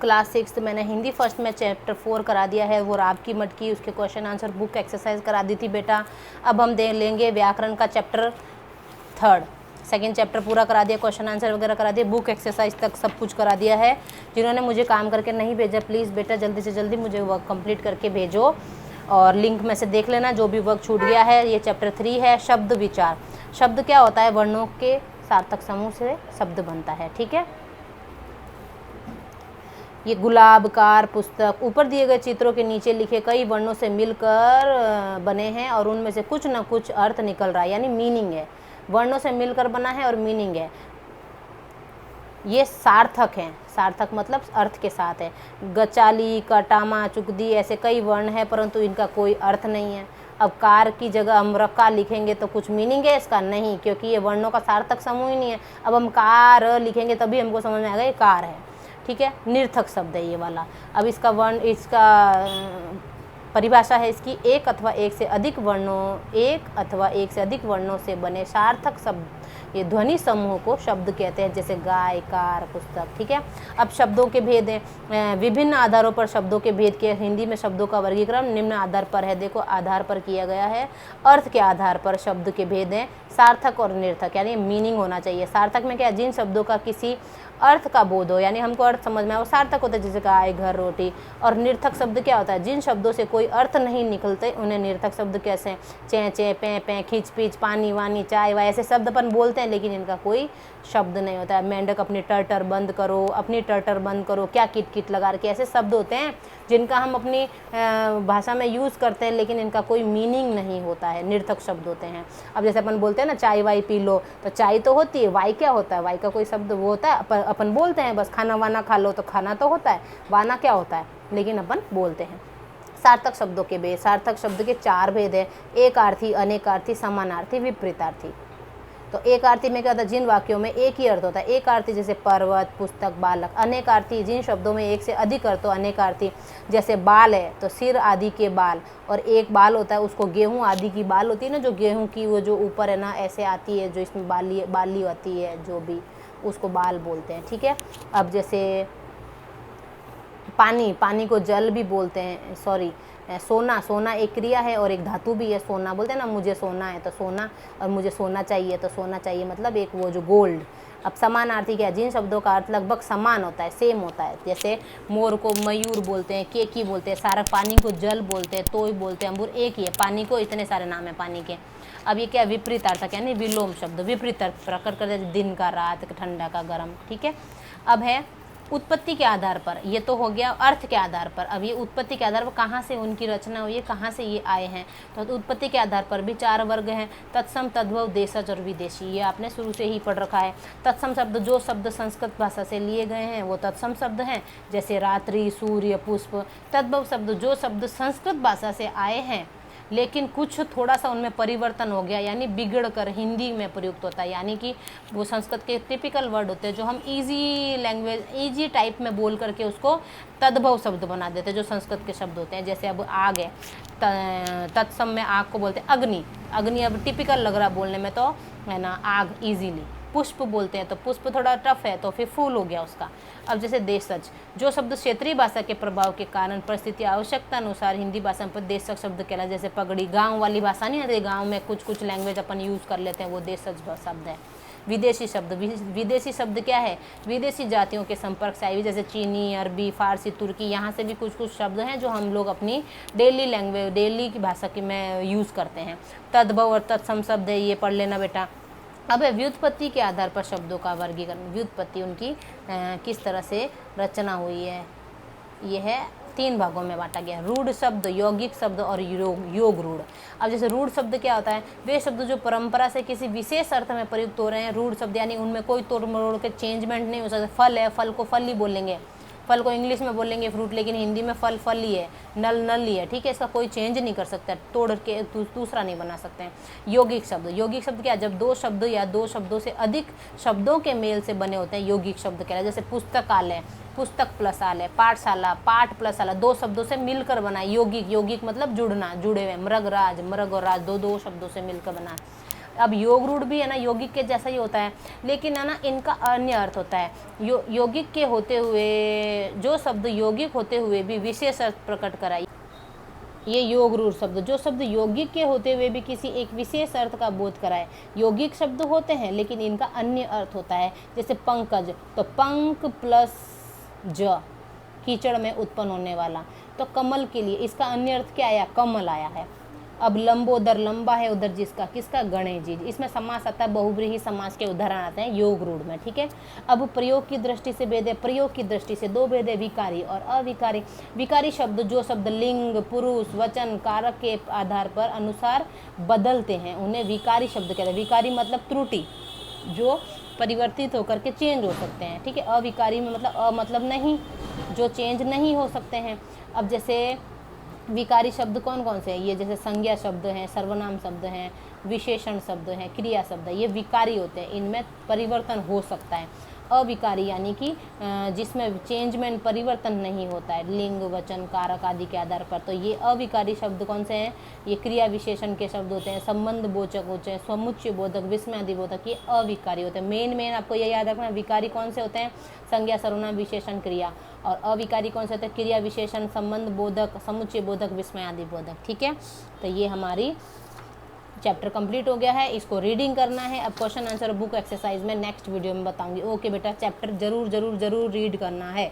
Class 6 मैंने Hindi first में chapter 4 करा दिया है, वो राब की मटकी, उसके क्वेश्चन आंसर बुक एक्सरसाइज करा दी थी बेटा। अब हम दे लेंगे व्याकरण का चैप्टर 3, सेकेंड चैप्टर पूरा करा दिया, क्वेश्चन आंसर वगैरह करा दिया, बुक एक्सरसाइज तक सब कुछ करा दिया है। जिन्होंने मुझे काम करके नहीं भेजा प्लीज़ बेटा जल्दी से जल्दी मुझे वर्क कंप्लीट करके भेजो, और लिंक में से देख लेना जो भी वर्क छूट गया है। ये चैप्टर 3 है, शब्द विचार। शब्द क्या होता है? वर्णों के सार्थक समूह से शब्द बनता है, ठीक है। ये गुलाब, कार, पुस्तक, ऊपर दिए गए चित्रों के नीचे लिखे कई वर्णों से मिलकर बने हैं और उनमें से कुछ न कुछ अर्थ निकल रहा है, यानी मीनिंग है। वर्णों से मिलकर बना है और मीनिंग है। ये सार्थक हैं, सार्थक मतलब अर्थ के साथ है। गचाली, कटामा, चुकदी ऐसे कई वर्ण हैं परंतु इनका कोई अर्थ नहीं है। अब कार की जगह हम रक्का लिखेंगे तो कुछ मीनिंग है इसका? नहीं, क्योंकि ये वर्णों का सार्थक समूह ही नहीं है। अब हम कार लिखेंगे तभी हमको समझ में आएगा ये कार है, ठीक है। निर्थक शब्द है ये वाला। अब इसका वर्ण, इसका परिभाषा है इसकी, एक अथवा एक से अधिक वर्णों से बने सार्थक शब्द, ये ध्वनि समूह को शब्द कहते हैं, जैसे गाय, कार, पुस्तक, ठीक है। अब शब्दों के भेद हैं, विभिन्न आधारों पर शब्दों के भेद के हिंदी में शब्दों का वर्गीकरण निम्न आधार पर है। देखो आधार पर किया गया है, अर्थ के आधार पर शब्द के भेद हैं, सार्थक और निर्थक, यानी मीनिंग होना चाहिए। सार्थक में क्या? जिन शब्दों का किसी अर्थ का बोध हो, यानी हमको अर्थ समझ में आए, वो सार्थक होता है, जैसे गाय, घर, रोटी। और निर्थक शब्द क्या होता है? जिन शब्दों से कोई अर्थ नहीं निकलते उन्हें निर्थक शब्द कैसे हैं? चे चे, पे पे, खींच पीच, पानी वानी, चाय वाय, ऐसे शब्द अपन बोलते हैं लेकिन इनका कोई शब्द नहीं होता है। मेंढक अपनी टर्टर बंद करो, अपनी टर्टर बंद करो, क्या किट किट लगा के, ऐसे शब्द होते हैं जिनका हम अपनी भाषा में यूज़ करते हैं लेकिन इनका कोई मीनिंग नहीं होता है, निर्थक शब्द होते हैं। अब जैसे अपन बोलते हैं ना चाय वाय पी लो, तो चाय तो होती है, वाय क्या होता है? वाय का कोई शब्द वो होता है? अपन बोलते हैं बस, खाना वाना खा लो, तो खाना तो होता है, वाना क्या होता है, लेकिन अपन बोलते हैं। सार्थक शब्दों के भेद, सार्थक शब्द के 4 भेद है, एकार्थी, अनेकार्थी, समानार्थी, विपरीतार्थी। तो एकार्थी में क्या होता है? जिन वाक्यों में एक ही अर्थ होता है, एकार्थी जैसे पर्वत, पुस्तक, बालक। अनेकार्थी जिन शब्दों में एक से अधिक अर्थ हो, अनेकार्थी जैसे बाल है तो सिर आदि के बाल, और एक बाल होता है उसको गेहूं आदि की बाल होती है ना, जो गेहूं की वो जो ऊपर है ना ऐसे आती है, जो इसमें बाली आती है, जो भी उसको बाल बोलते हैं, ठीक है। अब जैसे पानी को जल भी बोलते हैं, सॉरी सोना एक क्रिया है और एक धातु भी है। सोना बोलते हैं ना, मुझे सोना है तो सोना, और मुझे सोना चाहिए तो सोना चाहिए, मतलब एक वो जो गोल्ड। अब समानार्थी क्या है? जिन शब्दों का अर्थ लगभग समान होता है, सेम होता है, जैसे मोर को मयूर बोलते हैं, केकी बोलते हैं, सारा पानी को जल बोलते हैं, तोय बोलते हैं, अंबुर एक ही है, पानी को इतने सारे नाम है पानी के। अब ये क्या? विपरीतार्थक, यानी विलोम शब्द, विपरीत प्रकट करते हैं, दिन का रात, ठंडा का गर्म, ठीक है। अब है उत्पत्ति के आधार पर, ये तो हो गया अर्थ के आधार पर। अब ये उत्पत्ति के आधार पर कहाँ से उनकी रचना हुई है, कहाँ से ये आए हैं, तो उत्पत्ति के आधार पर भी 4 वर्ग हैं, तत्सम, तद्भव, देशज और विदेशी। ये आपने शुरू से ही पढ़ रखा है। तत्सम शब्द जो शब्द संस्कृत भाषा से लिए गए हैं वो तत्सम शब्द हैं, जैसे रात्रि, सूर्य, पुष्प। तद्भव शब्द जो शब्द संस्कृत भाषा से आए हैं लेकिन कुछ थोड़ा सा उनमें परिवर्तन हो गया, यानी बिगड़ कर हिंदी में प्रयुक्त होता है, यानी कि वो संस्कृत के टिपिकल वर्ड होते हैं जो हम इजी लैंग्वेज, इजी टाइप में बोल करके उसको तद्भव शब्द बना देते हैं, जो संस्कृत के शब्द होते हैं। जैसे अब आग है, तत्सम में आग को बोलते हैं अग्नि। अग्नि अब टिपिकल लग रहा बोलने में तो है ना, आग इजीली। पुष्प बोलते हैं तो पुष्प थोड़ा टफ है तो फिर फूल हो गया उसका। अब जैसे देशज, जो शब्द क्षेत्रीय भाषा के प्रभाव के कारण परिस्थिति आवश्यकता अनुसार हिंदी भाषा पर देशज शब्द कहला, जैसे पगड़ी, गांव वाली भाषा नहीं आती, गांव में कुछ लैंग्वेज अपन यूज़ कर लेते हैं, वो देशज शब्द है। विदेशी शब्द, विदेशी शब्द क्या है? विदेशी जातियों के संपर्क से आई हुई, जैसे चीनी, अरबी, फारसी, तुर्की, यहाँ से भी कुछ शब्द हैं जो हम लोग अपनी डेली लैंग्वेज, डेली की भाषा की में यूज़ करते हैं। तद्भव और तत्सम शब्द है, ये पढ़ लेना बेटा। अब है व्युत्पत्ति के आधार पर शब्दों का वर्गीकरण। व्युत्पत्ति उनकी किस तरह से रचना हुई है, यह है 3 भागों में बांटा गया। रूढ़ शब्द, यौगिक शब्द और योग रूढ़। अब जैसे रूढ़ शब्द क्या होता है? वे शब्द जो परंपरा से किसी विशेष अर्थ में प्रयुक्त हो रहे हैं, रूढ़ शब्द, यानी उनमें कोई तोड़ मरोड़ के चेंजमेंट नहीं हो सकता। फल है, फल को फल ही बोलेंगे, फल को इंग्लिश में बोलेंगे फ्रूट, लेकिन हिंदी में फल फल ही है, नल नल ही है, ठीक है। इसका कोई चेंज नहीं कर सकता, तोड़ के दूसरा नहीं बना सकते हैं। यौगिक शब्द, यौगिक शब्द क्या? जब 2 शब्द या 2 शब्दों से अधिक शब्दों के मेल से बने होते हैं, यौगिक शब्द कहलाते हैं। जैसे पुस्तकालय, पुस्तक प्लस आलय, पाठशाला, पाठ प्लस आलय, 2 शब्दों से मिलकर बना यौगिक। यौगिक मतलब जुड़ना, जुड़े हुए। मृगराज, मृग और राज, 2 शब्दों से मिलकर बना। अब योग रूढ़ भी है ना यौगिक के जैसा ही होता है, लेकिन है ना इनका अन्य अर्थ होता है। यौगिक के होते हुए, जो शब्द यौगिक होते हुए भी विशेष अर्थ प्रकट कराई, ये योग रूढ़ शब्द, जो शब्द यौगिक के होते हुए भी किसी एक विशेष अर्थ का बोध कराए। यौगिक शब्द होते हैं लेकिन इनका अन्य अर्थ होता है। जैसे पंकज, तो पंक प्लस ज, कीचड़ में उत्पन्न होने वाला। तो कमल के लिए इसका अन्य अर्थ क्या आया, कमल आया है। अब लंबोदर, लंबा है उधर जिसका, किसका, गणेश जी। इसमें समास आता है, बहुब्रीहि समास के उदाहरण आते हैं योग रूढ़ में, ठीक है। अब प्रयोग की दृष्टि से भेद है, प्रयोग की दृष्टि से दो भेद है, विकारी और अविकारी। विकारी शब्द, जो शब्द लिंग, पुरुष, वचन, कारक के आधार पर अनुसार बदलते हैं, उन्हें विकारी शब्द कहते हैं। विकारी मतलब त्रुटि, जो परिवर्तित होकर के चेंज हो सकते हैं, ठीक है। अविकारी में मतलब मतलब नहीं, जो चेंज नहीं हो सकते हैं। अब जैसे विकारी शब्द कौन कौन से हैं, ये जैसे संज्ञा शब्द हैं, सर्वनाम शब्द हैं, विशेषण शब्द हैं, क्रिया शब्द है, ये विकारी होते हैं, इनमें परिवर्तन हो सकता है। अविकारी यानी कि जिसमें चेंजमेंट, परिवर्तन नहीं होता है, लिंग, वचन, कारक आदि के आधार पर। तो ये अविकारी शब्द कौन से हैं, ये क्रिया विशेषण के शब्द होते हैं, संबंध बोचक होते हैं, समुच्चय बोधक, विस्मयादि बोधक, ये अविकारी होते हैं। मेन आपको ये याद रखना, विकारी कौन से होते हैं, संज्ञा, सर्वनाम, विशेषण, क्रिया। और अविकारी कौन से होते हैं, क्रिया विशेषण, संबंध बोधक, समुच्चय बोधक, विस्मयादि बोधक, ठीक है। तो ये हमारी चैप्टर कंप्लीट हो गया है, इसको रीडिंग करना है। अब क्वेश्चन आंसर बुक एक्सरसाइज में नेक्स्ट वीडियो में बताऊंगी। ओके बेटा, चैप्टर जरूर रीड करना है।